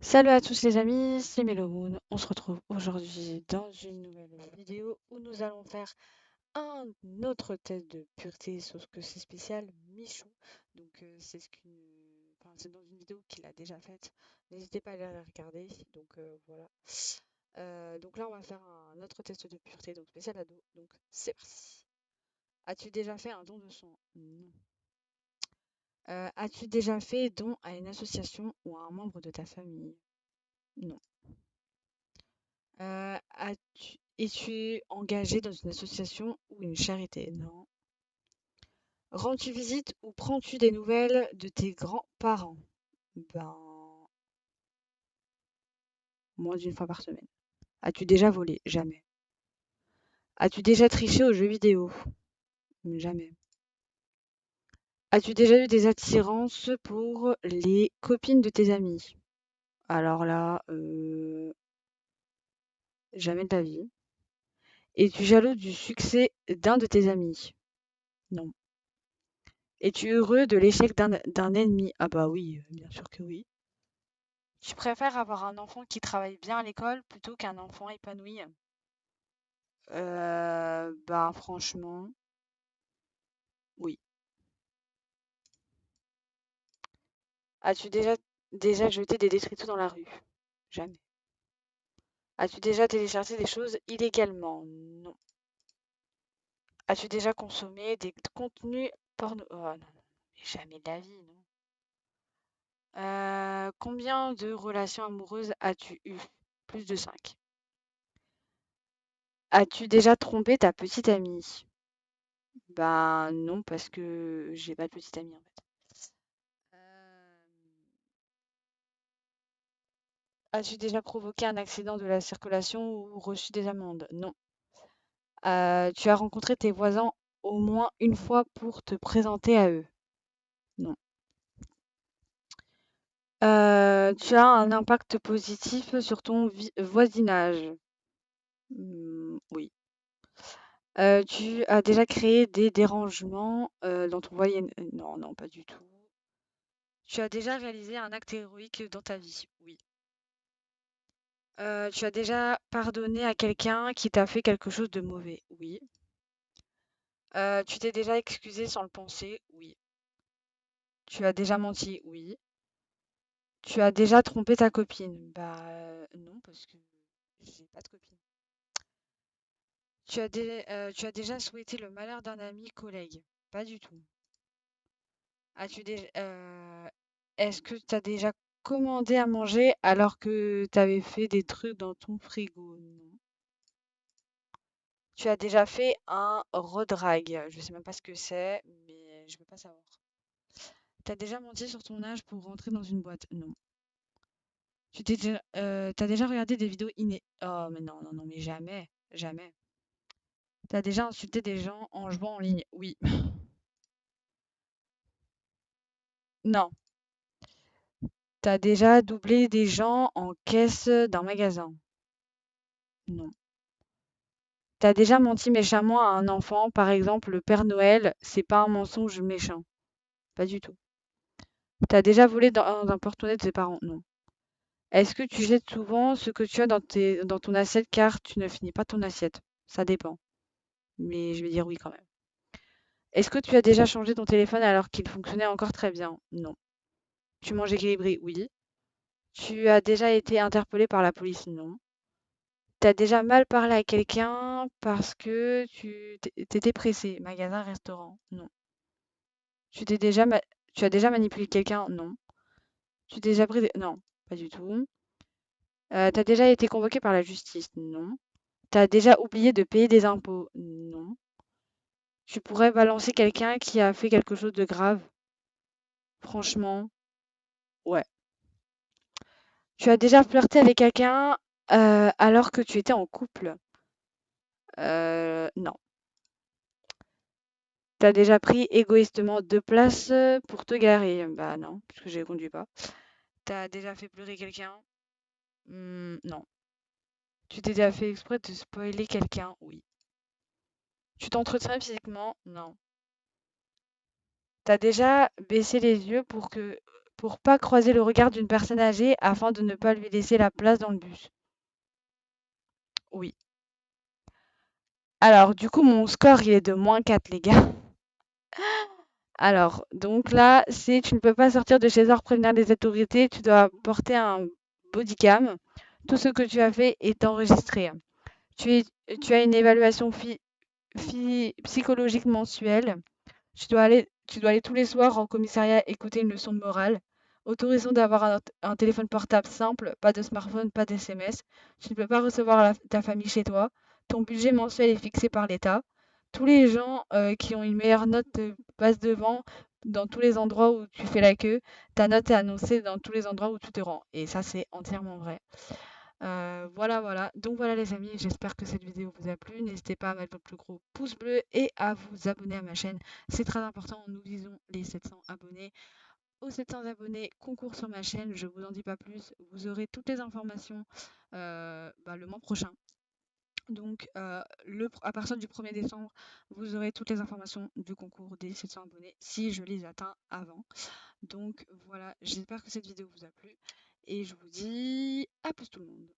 Salut à tous les amis, c'est Melomoon. On se retrouve aujourd'hui dans une nouvelle vidéo où nous allons faire un autre test de pureté, sauf que c'est spécial Michou. Donc c'est dans une vidéo qu'il a déjà faite. N'hésitez pas à aller la regarder. Voilà. Donc là on va faire un autre test de pureté, donc spécial ado. Donc c'est parti. As-tu déjà fait un don de sang? Non. As-tu déjà fait don à une association ou à un membre de ta famille? Non. Es-tu engagé dans une association ou une charité? Non. Rends-tu visite ou prends-tu des nouvelles de tes grands-parents? Ben, moins d'une fois par semaine. As-tu déjà volé? Jamais. As-tu déjà triché aux jeux vidéo? Jamais. As-tu déjà eu des attirances pour les copines de tes amis? Alors là, jamais de la vie. Es-tu jaloux du succès d'un de tes amis? Non. Es-tu heureux de l'échec d'un ennemi? Ah bah oui, bien sûr que oui. Tu préfères avoir un enfant qui travaille bien à l'école plutôt qu'un enfant épanoui? Bah franchement, oui. As-tu déjà jeté des détritus dans la rue? Jamais. As-tu déjà téléchargé des choses illégalement? Non. As-tu déjà consommé des contenus porno? Oh non, non, mais jamais de la vie, non. Combien de relations amoureuses as-tu eu? Plus de 5. As-tu déjà trompé ta petite amie? Ben non, parce que j'ai pas de petite amie en fait. Euh, As-tu déjà provoqué un accident de la circulation ou reçu des amendes? Non. Tu as rencontré tes voisins au moins une fois pour te présenter à eux? Non. Tu as un impact positif sur ton voisinage? Oui. Tu as déjà créé des dérangements dans ton voisin? Non, non, pas du tout. Tu as déjà réalisé un acte héroïque dans ta vie? Oui. Tu as déjà pardonné à quelqu'un qui t'a fait quelque chose de mauvais? Oui. Tu t'es déjà excusé sans le penser? Oui. Tu as déjà menti? Oui. Tu as déjà trompé ta copine? Bah, non, parce que j'ai pas de copine. Tu as déjà souhaité le malheur d'un ami collègue? Pas du tout. As-tu déjà, est-ce que tu as déjà commandé à manger alors que tu avais fait des trucs dans ton frigo? Non. Tu as déjà fait un road rage? Je sais même pas ce que c'est, mais je veux pas savoir. T'as déjà menti sur ton âge pour rentrer dans une boîte? Non. T'as déjà regardé des vidéos iné... Oh, mais non, non, non, mais jamais, jamais. T'as déjà insulté des gens en jouant en ligne? Oui. Non. T'as déjà doublé des gens en caisse d'un magasin? Non. T'as déjà menti méchamment à un enfant, par exemple, le Père Noël, c'est pas un mensonge méchant. Pas du tout. T'as déjà volé dans un porte-monnaie de tes parents? Non. Est-ce que tu jettes souvent ce que tu as dans ton assiette car tu ne finis pas ton assiette? Ça dépend. Mais je vais dire oui quand même. Est-ce que tu as déjà changé ton téléphone alors qu'il fonctionnait encore très bien? Non. Tu manges équilibré? Oui. Tu as déjà été interpellé par la police? Non. Tu as déjà mal parlé à quelqu'un parce que t'étais pressé? Magasin, restaurant? Non. Tu t'es déjà ma- Tu as déjà manipulé quelqu'un? Non. Tu t'es déjà pris Non, pas du tout. T'as déjà été convoqué par la justice? Non. T'as déjà oublié de payer des impôts? Non. Tu pourrais balancer quelqu'un qui a fait quelque chose de grave? Franchement, ouais. Tu as déjà flirté avec quelqu'un alors que tu étais en couple? Non. T'as déjà pris égoïstement 2 places pour te garer? Bah non, parce que je ne conduis pas. T'as déjà fait pleurer quelqu'un? Non. Tu t'es déjà fait exprès de spoiler quelqu'un? Oui. Tu t'entretiens physiquement? Non. T'as déjà baissé les yeux pour pas croiser le regard d'une personne âgée afin de ne pas lui laisser la place dans le bus. Oui. Alors, du coup, mon score, il est de -4, les gars. Alors, donc là, c'est tu ne peux pas sortir de chez toi prévenir les autorités, tu dois porter un bodycam. Tout ce que tu as fait est enregistré. Tu, es- tu as une évaluation psychologique mensuelle. Tu dois aller tous les soirs en commissariat écouter une leçon de morale. Autorisation d'avoir un téléphone portable simple, pas de smartphone, pas d'SMS. Tu ne peux pas recevoir ta famille chez toi. Ton budget mensuel est fixé par l'État. Tous les gens qui ont une meilleure note te passent devant dans tous les endroits où tu fais la queue. Ta note est annoncée dans tous les endroits où tu te rends. Et ça, c'est entièrement vrai. Voilà, voilà. Donc voilà les amis, j'espère que cette vidéo vous a plu. N'hésitez pas à mettre votre plus gros pouce bleu et à vous abonner à ma chaîne. C'est très important, nous visons les 700 abonnés. Aux 700 abonnés, concours sur ma chaîne, je vous en dis pas plus. Vous aurez toutes les informations le mois prochain. Donc à partir du 1er décembre, vous aurez toutes les informations du concours des 700 abonnés si je les atteins avant. Donc voilà, j'espère que cette vidéo vous a plu et je vous dis à plus tout le monde.